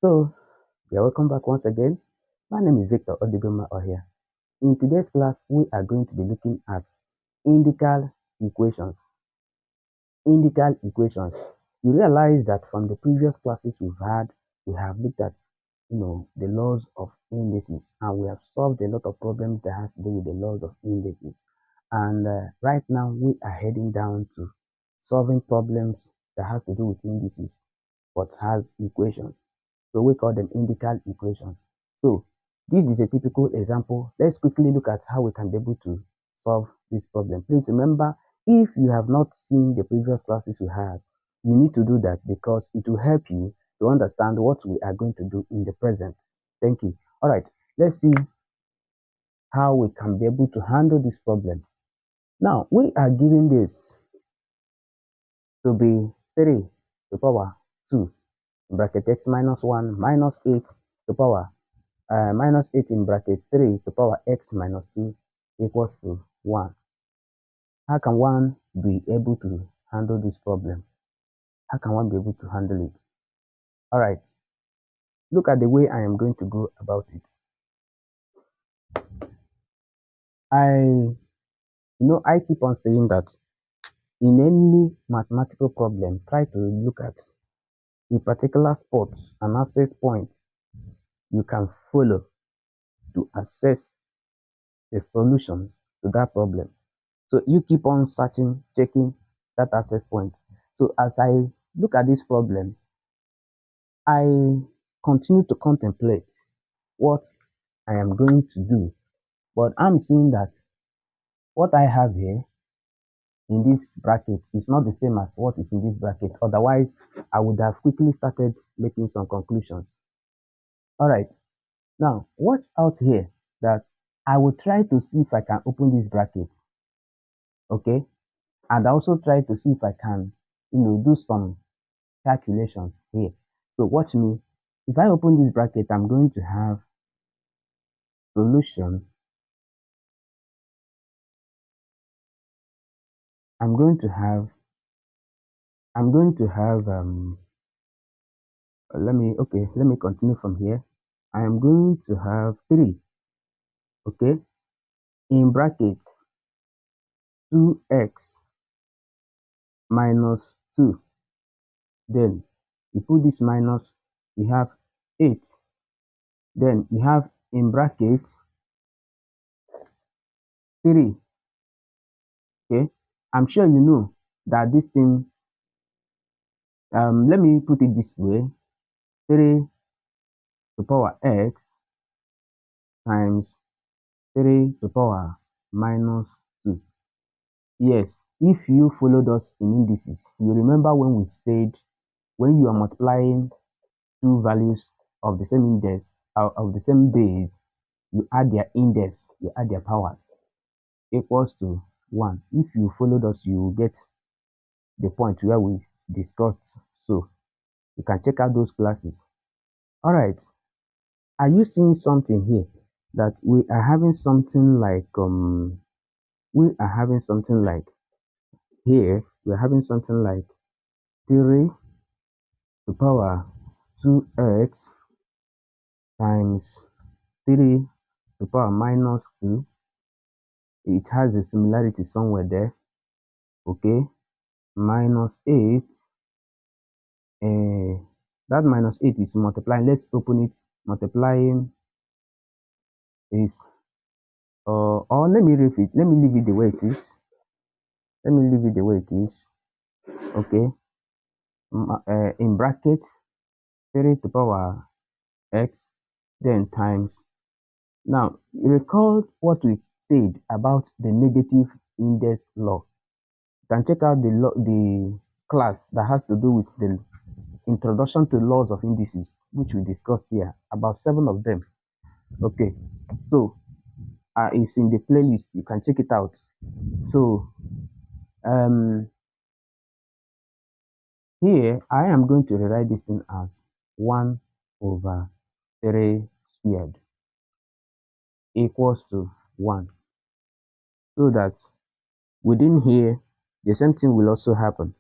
So, you're welcome back once again. My name is Victor Odigoma here. In today's class, we are going to be looking at indical equations. Indical equations. You realize that from the previous classes we have looked at, the laws of indices, and we have solved a lot of problems that has to do with the laws of indices. And right now, we are heading down to solving problems that has to do with indices, but has equations. So we call them indical equations. So this is a typical example. Let's quickly look at how we can be able to solve this problem. Please remember, if you have not seen the previous classes we had, you need to do that because it will help you to understand what we are going to do in the present. Thank you. All right, let's see how we can be able to handle this problem. Now, we are given this to be 3 to the power 2 in bracket x minus 1 minus 8 to the power minus 8 in bracket 3 to the power x minus 2 equals to 1. How can one be able to handle this problem? How can one be able to handle it? All right, look at the way I am going to go about it. I keep on saying that in any mathematical problem, try to look at the particular spots and access points you can follow to assess the solution to that problem. So you keep on searching, checking that access point. So as I look at this problem, I continue to contemplate what I am going to do. But I'm seeing that what I have here in this bracket is not the same as what is in this bracket. Otherwise, I would have quickly started making some conclusions. All right. Now, watch out here that I will try to see if I can open this bracket. Okay. And also try to see if I can, do some calculations here. So watch me. If I open this bracket, I'm going to have solution. I'm going to have let me continue from here. I am going to have 3, okay, in brackets 2x minus 2. Then you put this minus, you have 8. Then you have in brackets 3, okay. I'm sure you know that this thing, let me put it this way, 3 to the power x times 3 to the power minus 2. Yes, if you followed us in indices, you remember when we said when you are multiplying two values of the same index of the same base, you add their index, you add their powers equals to 1. If you followed us, you will get the point where we discussed. So you can check out those classes. All right, are you seeing something here that we are having something like here we're having something like 3 to the power 2x times 3 to the power minus 2. It has a similarity somewhere there, okay, minus 8. That minus 8 is multiplying. Let's open it. Multiplying is or let me leave it the way it is. Let me leave it the way it is, okay. In bracket 3 to the power x, then times. Now recall what we said about the negative index law. You can check out the class that has to do with the introduction to laws of indices, which we discussed here, about 7 of them. Okay, so it's in the playlist, you can check it out. So here I am going to rewrite this thing as 1 over 3 squared equals to 1, so that within here the same thing will also happen.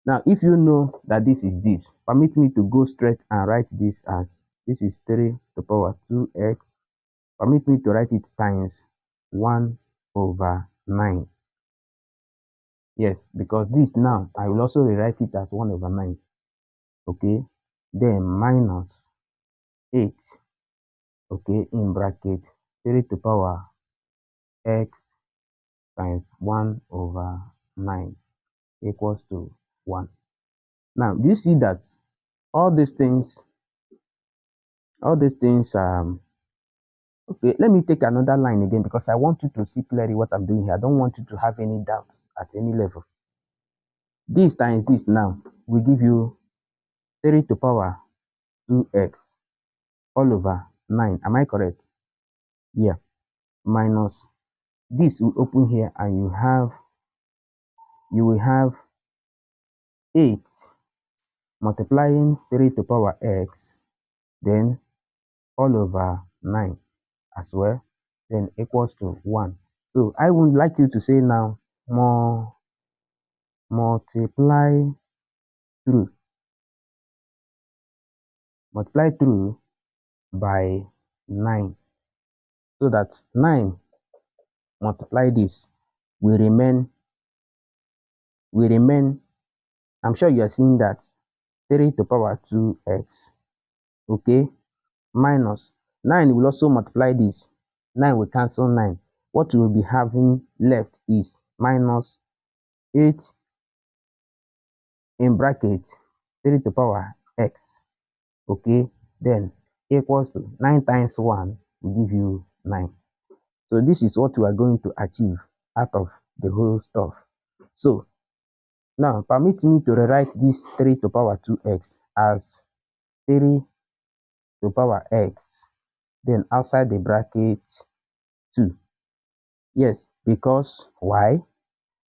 Now, if you know that this is this, permit me to go straight and write this as this is 3 to the power 2x. Permit me to write it times 1 over 9. Yes, because this now, I will also rewrite it as 1 over 9. Okay, then minus 8. Okay, in bracket 3 to the power x times 1 over 9 equals to 1. Now, do you see that all these things, okay, let me take another line again because I want you to see clearly what I'm doing here. I don't want you to have any doubts at any level. This times this now will give you 3 to the power 2x all over 9. Am I correct? Yeah. Minus this will open here and you will have 8 multiplying 3 to the power x, then all over 9 as well, then equals to 1. So I would like you to say now more multiply through by 9, so that 9 multiply this will remain. I'm sure you are seeing that 3 to the power 2x, okay, minus 9 will also multiply this. 9 will cancel 9. What we will be having left is minus 8 in bracket 3 to the power x, okay, then equals to 9 times 1 will give you 9. So this is what we are going to achieve out of the whole stuff. So now permit me to rewrite this 3 to the power 2x as 3 to the power x, then outside the bracket 2. Yes, because why?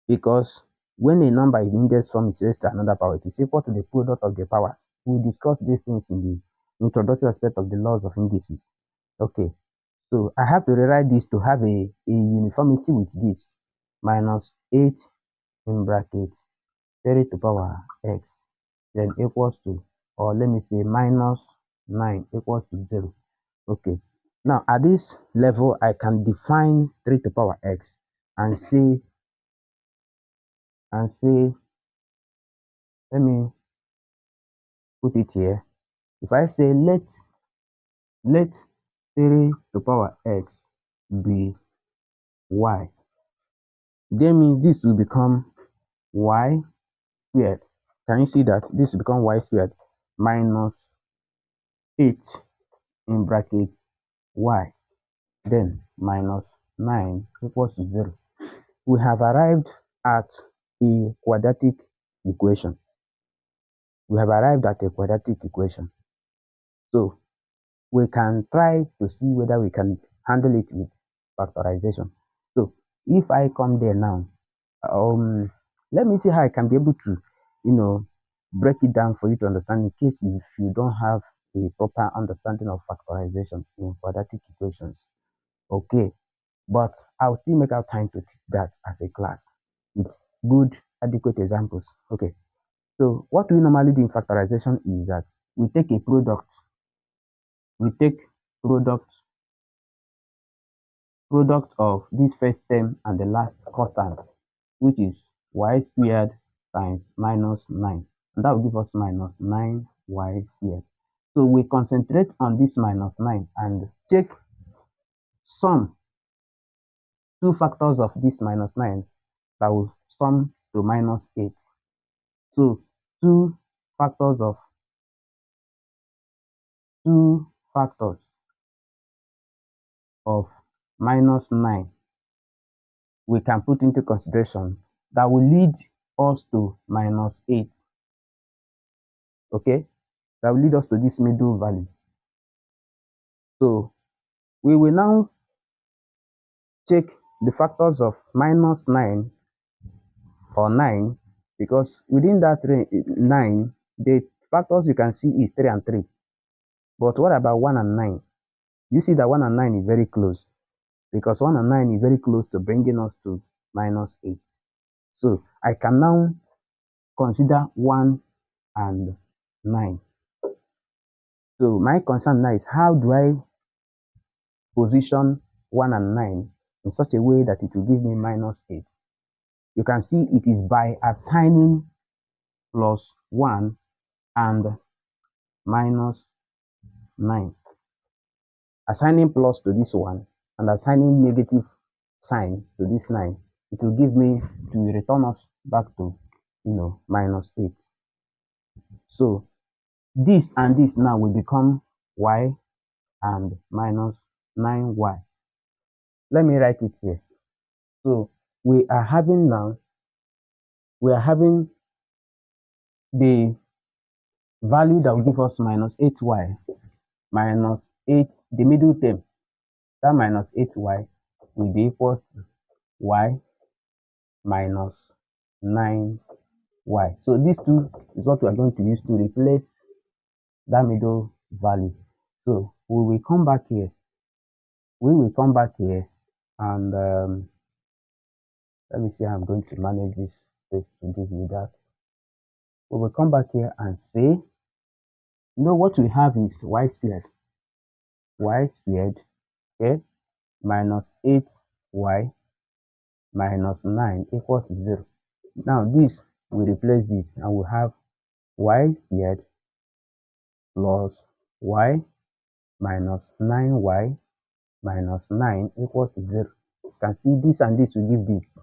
Because when a number in index form is raised to another power, it is equal to the product of the powers. We discussed these things in the introductory aspect of the laws of indices. Okay, so I have to rewrite this to have a uniformity with this. Minus 8 in bracket 3 to the power x, then equals to, or let me say minus 9 equals to 0. Okay, now at this level, I can define 3 to the power x and say, let me put it here. If I say let 3 to the power x be y, then means this will become y squared. Can you see that this will become y squared minus 8 in bracket y, then minus 9 equals to 0. We have arrived at a quadratic equation. So we can try to see whether we can handle it with factorization. So if I come there now, let me see how I can be able to, break it down for you to understand, in case if you don't have a proper understanding of factorization in quadratic equations. Okay, but I'll still make out time to teach that as a class with good, adequate examples. Okay, so what we normally do in factorization is that we take a product, product of this first term and the last constant, which is y squared times minus 9, and that will give us minus 9y squared. So we concentrate on this minus 9 and check sum 2 factors of this minus 9 that will sum to minus 8. So 2 factors of minus 9 we can put into consideration that will lead us to minus 8. Okay, that will lead us to this middle value. So we will now check the factors of minus 9 or 9, because within that 9, the factors you can see is 3 and 3. But what about 1 and 9? You see that 1 and 9 is very close, because 1 and 9 is very close to bringing us to minus 8. So I can now consider 1 and 9. So my concern now is how do I position 1 and 9 in such a way that it will give me -8. You can see it is by assigning +1 and -9. Assigning plus to this one and assigning negative sign to this 9, it will give me to return us back to -8. So this and this now will become y and -9y. Let me write it here. So we are having the value that will give us -8y -8, the middle term, that -8y will be equals to y -9y. So these two is what we are going to use to replace that middle value. So we will come back here. And let me see how I'm going to manage this space to give you that. We will come back here and say, what we have is y squared, okay, -8y -9 equals 0. Now this we replace this and we have y squared plus y -9y -9 equals 0. You can see this and this will give this.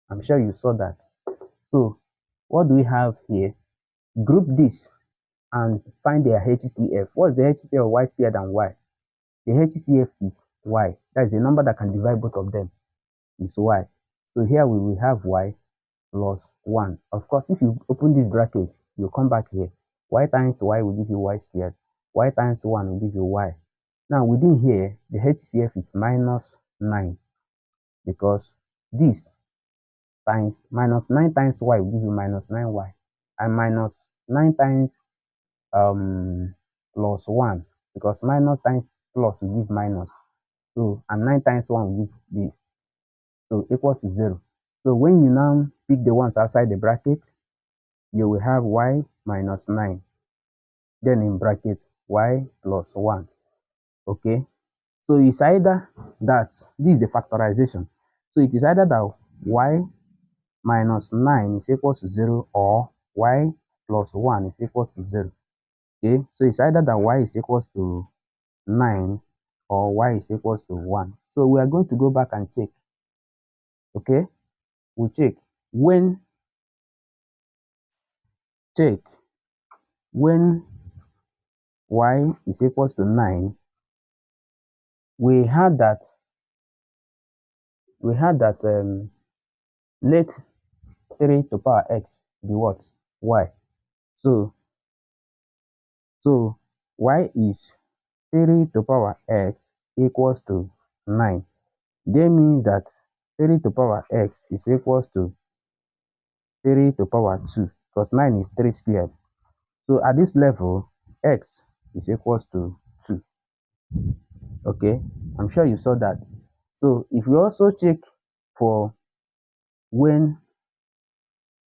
I'm sure you saw that. So what do we have here? Group this and find their HCF. What's the HCF of y squared and y? The HCF is y. That is the number that can divide both of them, is y. So here we will have y plus 1. Of course, if you open this bracket, you come back here. Y times y will give you y squared. Y times 1 will give you y. Now within here, the HCF is -9 because this times -9 times y will give you -9y, and -9 times plus 1, because minus times plus will give minus. So and 9 times 1 will give this. So equals to 0. So when you now pick the ones outside the bracket, you will have y -9. Then in bracket y plus 1. Okay. So it's either that this is the factorization. So it is either that y -9 is equals to 0 or y plus 1 is equals to 0. Okay, so it's either that y is equals to 9 or y is equals to 1. So we are going to go back and check. Okay, we check when y is equals to 9. We had that let 3 to power x be what? Y. So y is 3 to power x equals to 9. That means that 3 to power x is equals to 3 to power 2, because 9 is 3 squared. So at this level, x is equals to 2. Okay, I'm sure you saw that. So if we also check for when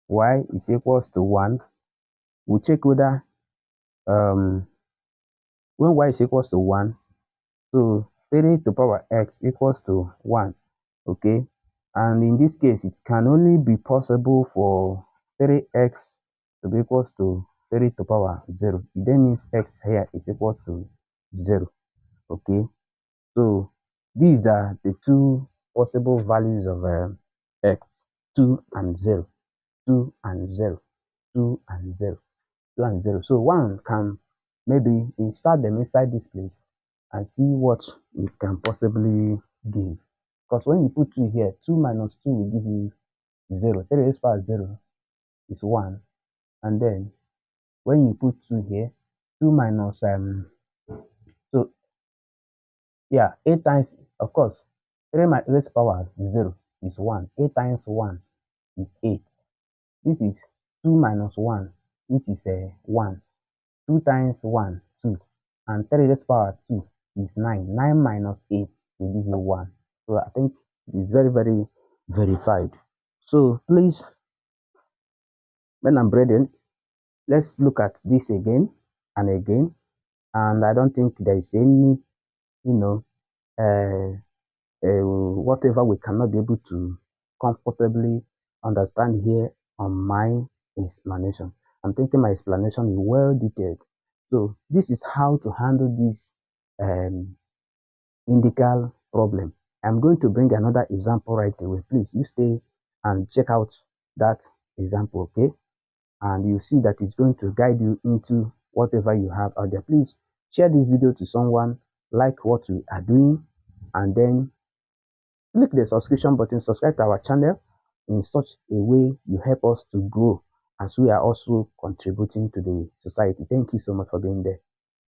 y is equals to 1, we check whether when y is equals to 1, so 3 to power x equals to 1. Okay, and in this case, it can only be possible for 3x to be equals to 3 to power 0. It then means x here is equals to 0. Okay, so these are the two possible values of x: 2 and 0, 2 and 0, 2 and 0, 2 and 0. So one can maybe insert them inside this place and see what it can possibly give. Because when you put 2 here, 2 minus 2 will give you 0. 3 raised power 0 is 1. And then when you put 2 here, 2 minus so yeah, 8 times, of course, 3 raised power 0 is 1. 8 times 1 is 8. This is 2 minus 1, which is 1. 2 times 1, 2. And 3 raised power 2 is 9. 9 minus 8 will give you 1. So I think it is very, very verified. So please Men and brethren, let's look at this again and again. And I don't think there is any, you know, whatever we cannot be able to comfortably understand here on my explanation. I'm thinking my explanation is well detailed. So this is how to handle this um, indical problem. I'm going to bring another example right away. Please, you stay and check out that example, okay? And you see that it's going to guide you into whatever you have out there. Please share this video to someone, like what we are doing, and then click the subscription button, subscribe to our channel. In such a way, you help us to grow as we are also contributing to the society. Thank you so much for being there.